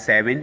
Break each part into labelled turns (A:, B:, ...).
A: 7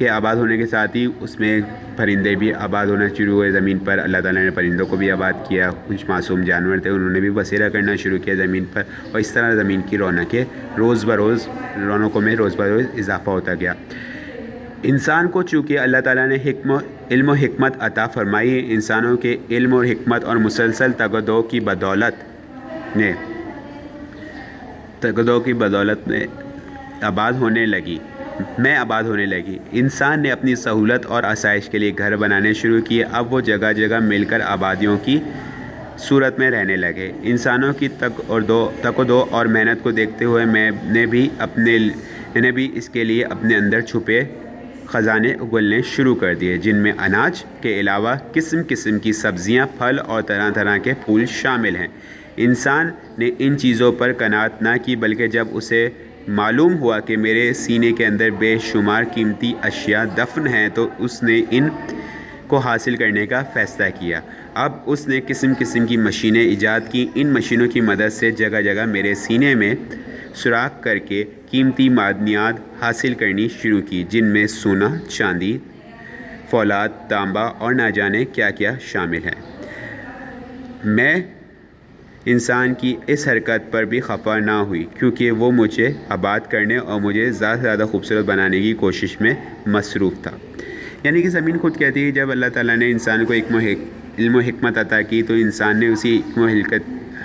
A: کے آباد ہونے کے ساتھ ہی اس میں پرندے بھی آباد ہونا شروع ہوئے زمین پر. اللہ تعالیٰ نے پرندوں کو بھی آباد کیا. کچھ معصوم جانور تھے, انہوں نے بھی بسیرا کرنا شروع کیا زمین پر, اور اس طرح زمین کی رونقوں میں روز بروز اضافہ ہوتا گیا. انسان کو چونکہ اللہ تعالیٰ نے علم و حکمت عطا فرمائی ہے, انسانوں کے علم اور حکمت اور مسلسل تگدو کی بدولت میں آباد ہونے لگی. انسان نے اپنی سہولت اور آسائش کے لیے گھر بنانے شروع کیے. اب وہ جگہ جگہ مل کر آبادیوں کی صورت میں رہنے لگے. انسانوں کی تک و دو اور محنت کو دیکھتے ہوئے میں نے بھی اس کے لیے اپنے اندر چھپے خزانے اگلنے شروع کر دیے, جن میں اناج کے علاوہ قسم قسم کی سبزیاں, پھل اور طرح طرح کے پھول شامل ہیں. انسان نے ان چیزوں پر قناعت نہ کی, بلکہ جب اسے معلوم ہوا کہ میرے سینے کے اندر بے شمار قیمتی اشیاء دفن ہیں, تو اس نے ان کو حاصل کرنے کا فیصلہ کیا. اب اس نے قسم قسم کی مشینیں ایجاد کی. ان مشینوں کی مدد سے جگہ جگہ میرے سینے میں سوراخ کر کے قیمتی معدنیات حاصل کرنی شروع کی, جن میں سونا, چاندی, فولاد, تانبا اور نہ جانے کیا کیا شامل ہے. میں انسان کی اس حرکت پر بھی خفا نہ ہوئی, کیونکہ وہ مجھے آباد کرنے اور مجھے زیادہ سے زیادہ خوبصورت بنانے کی کوشش میں مصروف تھا. یعنی کہ زمین خود کہتی ہے جب اللہ تعالیٰ نے انسان کو علم و حکمت عطا کی, تو انسان نے اسی علم و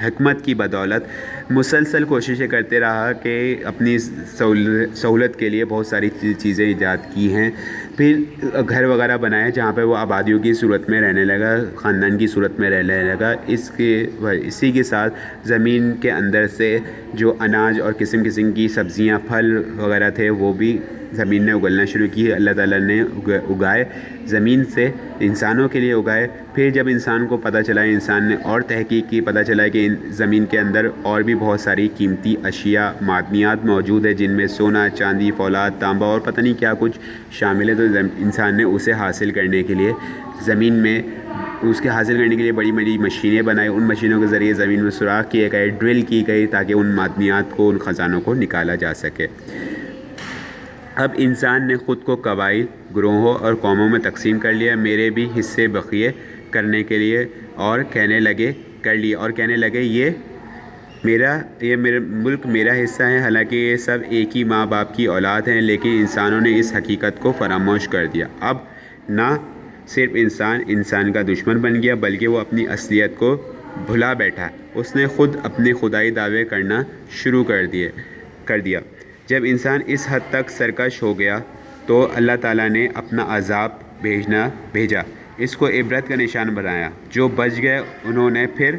A: حکمت کی بدولت مسلسل کوششیں کرتے رہا کہ اپنی سہولت کے لیے بہت ساری چیزیں ایجاد کی ہیں. پھر گھر وغیرہ بنائے جہاں پہ وہ آبادیوں کی صورت میں رہنے لگا, خاندان کی صورت میں رہنے لگا. اسی کے ساتھ زمین کے اندر سے جو اناج اور قسم قسم کی سبزیاں, پھل وغیرہ تھے, وہ بھی زمین نے اگلنا شروع کی. اللہ تعالیٰ نے اگائے, زمین سے انسانوں کے لیے اگائے. پھر جب انسان کو پتہ چلا, انسان نے اور تحقیق کی, پتہ چلا کہ زمین کے اندر اور بھی بہت ساری قیمتی اشیاء, معدنیات موجود ہیں, جن میں سونا, چاندی, فولاد, تانبا اور پتہ نہیں کیا کچھ شامل ہے. تو انسان نے اسے حاصل کرنے کے لیے بڑی بڑی مشینیں بنائی. ان مشینوں کے ذریعے زمین میں سوراخ کیے گئے, ڈرل کی گئی, تاکہ ان معدنیات کو, ان خزانوں کو نکالا جا سکے. اب انسان نے خود کو قبائل, گروہوں اور قوموں میں تقسیم کر لیا. میرے بھی حصے بقیے کرنے کے لیے اور کہنے لگے یہ میرا ملک میرا حصہ ہے. حالانکہ یہ سب ایک ہی ماں باپ کی اولاد ہیں, لیکن انسانوں نے اس حقیقت کو فراموش کر دیا. اب نہ صرف انسان کا دشمن بن گیا, بلکہ وہ اپنی اصلیت کو بھلا بیٹھا. اس نے خود اپنے خدائی دعوے کرنا شروع کر دیا. جب انسان اس حد تک سرکش ہو گیا تو اللہ تعالیٰ نے اپنا عذاب بھیجا, اس کو عبرت کا نشان بنایا. جو بچ گئے انہوں نے پھر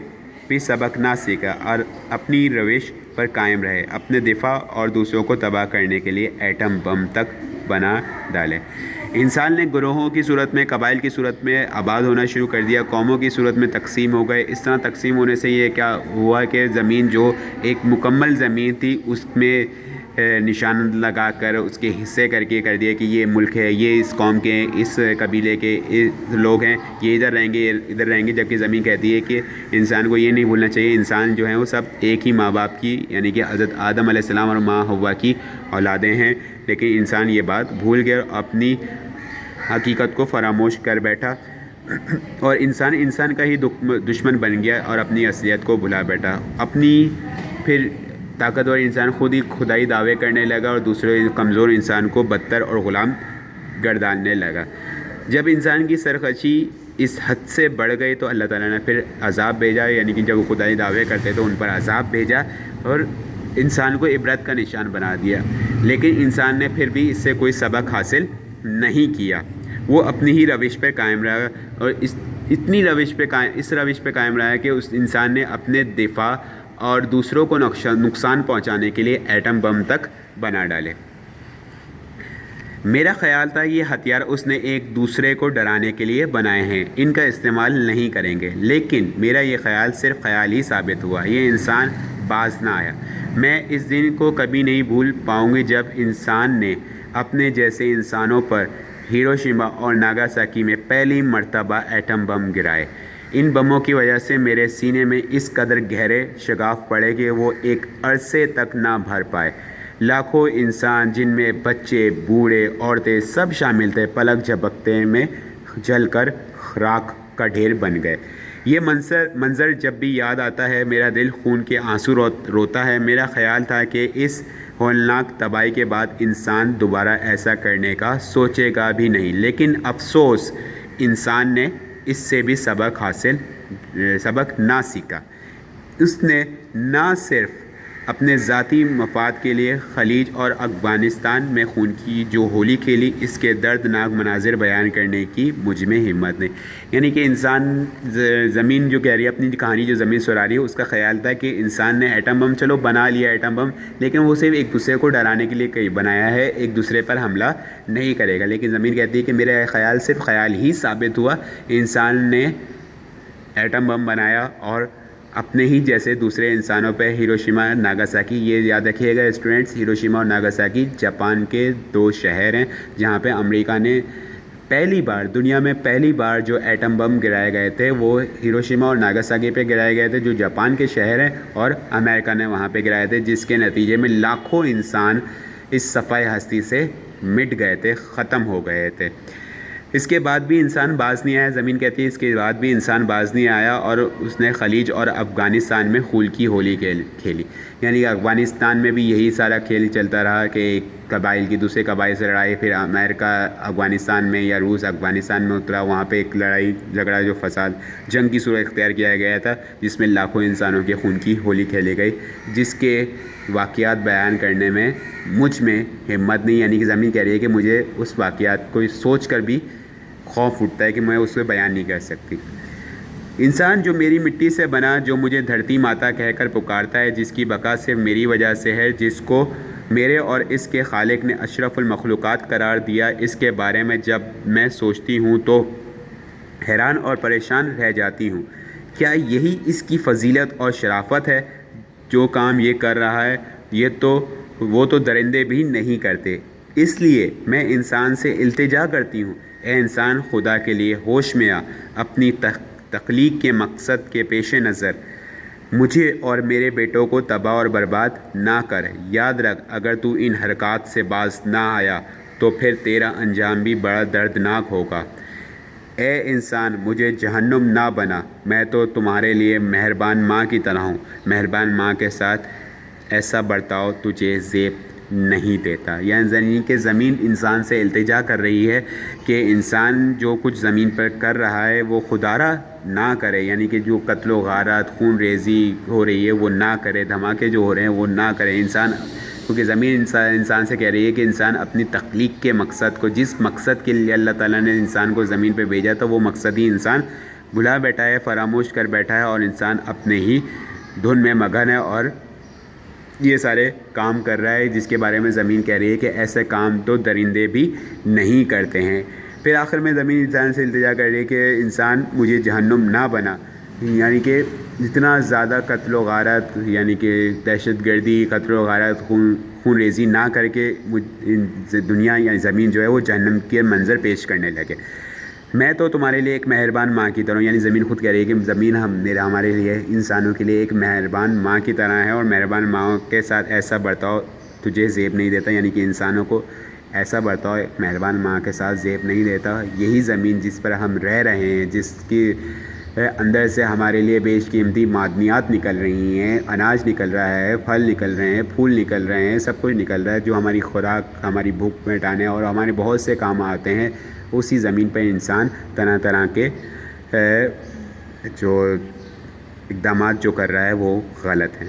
A: بھی سبق نہ سیکھا اور اپنی روش پر قائم رہے. اپنے دفاع اور دوسروں کو تباہ کرنے کے لیے ایٹم بم تک بنا ڈالے. انسان نے گروہوں کی صورت میں, قبائل کی صورت میں آباد ہونا شروع کر دیا. قوموں کی صورت میں تقسیم ہو گئے. اس طرح تقسیم ہونے سے یہ کیا ہوا کہ زمین جو ایک مکمل زمین تھی, اس میں نشان لگا کر اس کے حصے کر دیا کہ یہ ملک ہے, یہ اس قوم کے, اس قبیلے کے لوگ ہیں, یہ ادھر رہیں گے, یہ ادھر رہیں گے. جبکہ زمین کہتی ہے کہ انسان کو یہ نہیں بھولنا چاہیے, انسان جو ہیں وہ سب ایک ہی ماں باپ کی, یعنی کہ حضرت آدم علیہ السلام اور ماں حوا کی اولادیں ہیں. لیکن انسان یہ بات بھول گیا اور اپنی حقیقت کو فراموش کر بیٹھا, اور انسان کا ہی دشمن بن گیا اور اپنی اصلیت کو بھلا بیٹھا. پھر طاقتور انسان خود ہی خدائی دعوے کرنے لگا اور دوسرے کمزور انسان کو بدتر اور غلام گرداننے لگا. جب انسان کی سرکشی اس حد سے بڑھ گئی تو اللہ تعالیٰ نے پھر عذاب بھیجا, یعنی کہ جب وہ خدائی دعوے کرتے تو ان پر عذاب بھیجا اور انسان کو عبرت کا نشان بنا دیا. لیکن انسان نے پھر بھی اس سے کوئی سبق حاصل نہیں کیا. وہ اپنی ہی روش پہ قائم رہا, اور اس روش پہ قائم رہا کہ اس انسان نے اپنے دفاع اور دوسروں کو نقصان پہنچانے کے لیے ایٹم بم تک بنا ڈالے. میرا خیال تھا یہ ہتھیار اس نے ایک دوسرے کو ڈرانے کے لیے بنائے ہیں, ان کا استعمال نہیں کریں گے. لیکن میرا یہ خیال صرف خیال ہی ثابت ہوا, یہ انسان باز نہ آیا. میں اس دن کو کبھی نہیں بھول پاؤں گی جب انسان نے اپنے جیسے انسانوں پر ہیروشیما اور ناگاساکی میں پہلی مرتبہ ایٹم بم گرائے. ان بموں کی وجہ سے میرے سینے میں اس قدر گہرے شگاف پڑے کہ وہ ایک عرصے تک نہ بھر پائے. لاکھوں انسان جن میں بچے بوڑھے عورتیں سب شامل تھے پلک جھپکتے میں جل کر راکھ کا ڈھیر بن گئے۔ یہ منظر جب بھی یاد آتا ہے میرا دل خون کے آنسو روتا ہے۔ میرا خیال تھا کہ اس ہولناک تباہی کے بعد انسان دوبارہ ایسا کرنے کا سوچے گا بھی نہیں، لیکن افسوس انسان نے اس سے بھی سبق نہ سیکھا۔ اس نے نہ صرف اپنے ذاتی مفاد کے لیے خلیج اور افغانستان میں خون کی جو ہولی کھیلی، اس کے دردناک مناظر بیان کرنے کی مجھ میں ہمت نہیں۔ یعنی کہ انسان زمین جو کہہ رہی ہے اپنی کہانی جو زمین سنا رہی ہے، اس کا خیال تھا کہ انسان نے ایٹم بم چلو بنا لیا ایٹم بم، لیکن وہ صرف ایک دوسرے کو ڈرانے کے لیے کہیں بنایا ہے، ایک دوسرے پر حملہ نہیں کرے گا۔ لیکن زمین کہتی ہے کہ میرا خیال صرف خیال ہی ثابت ہوا، انسان نے ایٹم بم بنایا اور اپنے ہی جیسے دوسرے انسانوں پہ ہیروشیما ناگاساکی۔ یہ یاد رکھیے گا اسٹوڈنٹس، ہیروشیما اور ناگاساکی جاپان کے 2 شہر ہیں جہاں پہ امریکہ نے دنیا میں پہلی بار جو ایٹم بم گرائے گئے تھے وہ ہیروشیما اور ناگاساکی پہ گرائے گئے تھے، جو جاپان کے شہر ہیں، اور امریکہ نے وہاں پہ گرائے تھے، جس کے نتیجے میں لاکھوں انسان اس صفحۂ ہستی سے مٹ گئے تھے، ختم ہو گئے تھے۔ اس کے بعد بھی انسان باز نہیں آیا، زمین کہتی ہے اس کے بعد بھی انسان باز نہیں آیا، اور اس نے خلیج اور افغانستان میں خون کی ہولی کھیلی۔ یعنی کہ افغانستان میں بھی یہی سارا کھیل چلتا رہا کہ ایک قبائل کی دوسرے قبائل سے لڑائی، پھر امریکہ افغانستان میں یا روس افغانستان میں اترا، وہاں پہ ایک لڑائی جھگڑا جو فساد جنگ کی صورت اختیار کیا گیا تھا، جس میں لاکھوں انسانوں کے خون کی ہولی کھیلی گئی، جس کے واقعات بیان کرنے میں مجھ میں ہمت نہیں۔ یعنی کہ زمین کہہ رہی ہے کہ مجھے اس واقعات کو سوچ کر بھی خوف اٹھتا ہے کہ میں اس کو بیان نہیں کر سکتی۔ انسان جو میری مٹی سے بنا، جو مجھے دھرتی ماتا کہہ کر پکارتا ہے، جس کی بقا صرف میری وجہ سے ہے، جس کو میرے اور اس کے خالق نے اشرف المخلوقات قرار دیا، اس کے بارے میں جب میں سوچتی ہوں تو حیران اور پریشان رہ جاتی ہوں۔ کیا یہی اس کی فضیلت اور شرافت ہے؟ جو کام یہ کر رہا ہے وہ تو درندے بھی نہیں کرتے۔ اس لیے میں انسان سے التجا کرتی ہوں، اے انسان، خدا کے لیے ہوش میں آ، اپنی تخلیق کے مقصد کے پیش نظر مجھے اور میرے بیٹوں کو تباہ اور برباد نہ کر۔ یاد رکھ، اگر تو ان حرکات سے باز نہ آیا تو پھر تیرا انجام بھی بڑا دردناک ہوگا۔ اے انسان، مجھے جہنم نہ بنا، میں تو تمہارے لیے مہربان ماں کی طرح ہوں۔ مہربان ماں کے ساتھ ایسا برتاؤ تجھے زیب نہیں دیتا۔ یعنی کہ زمین انسان سے التجا کر رہی ہے کہ انسان جو کچھ زمین پر کر رہا ہے وہ خدارہ نہ کرے، یعنی کہ جو قتل و غارت، خون ریزی ہو رہی ہے وہ نہ کرے، دھماکے جو ہو رہے ہیں وہ نہ کرے انسان، کیونکہ زمین انسان سے کہہ رہی ہے کہ انسان اپنی تخلیق کے مقصد کو، جس مقصد کے لیے اللہ تعالیٰ نے انسان کو زمین پہ بھیجا تھا، وہ مقصد ہی انسان بھلا بیٹھا ہے، فراموش کر بیٹھا ہے، اور انسان اپنے ہی دھن میں مگن ہے اور یہ سارے کام کر رہا ہے، جس کے بارے میں زمین کہہ رہی ہے کہ ایسے کام تو درندے بھی نہیں کرتے ہیں۔ پھر آخر میں زمین انسان سے التجا کر رہی ہے کہ انسان مجھے جہنم نہ بنا، یعنی کہ جتنا زیادہ قتل و غارت، یعنی کہ دہشت گردی، قتل و غارت، خون ریزی نہ کر کے دنیا یا زمین جو ہے وہ جہنم کے منظر پیش کرنے لگے۔ میں تو تمہارے لیے ایک مہربان ماں کی طرح ہوں، یعنی زمین خود کہہ رہی ہے کہ زمین ہمارے لیے، انسانوں کے لیے ایک مہربان ماں کی طرح ہے، اور مہربان ماں کے ساتھ ایسا برتاؤ تجھے زیب نہیں دیتا، یعنی کہ انسانوں کو ایسا برتاؤ مہربان ماں کے ساتھ زیب نہیں دیتا۔ یہی زمین جس پر ہم رہ رہے ہیں، جس کی اندر سے ہمارے لیے بیش قیمتی معدنیات نکل رہی ہیں، اناج نکل رہا ہے، پھل نکل رہے ہیں، پھول نکل رہے ہیں، سب کچھ نکل رہا ہے جو ہماری خوراک، ہماری بھوک مٹانے اور ہمارے بہت سے کام آتے ہیں، اسی زمین پہ انسان طرح طرح کے جو اقدامات جو کر رہا ہے وہ غلط ہیں۔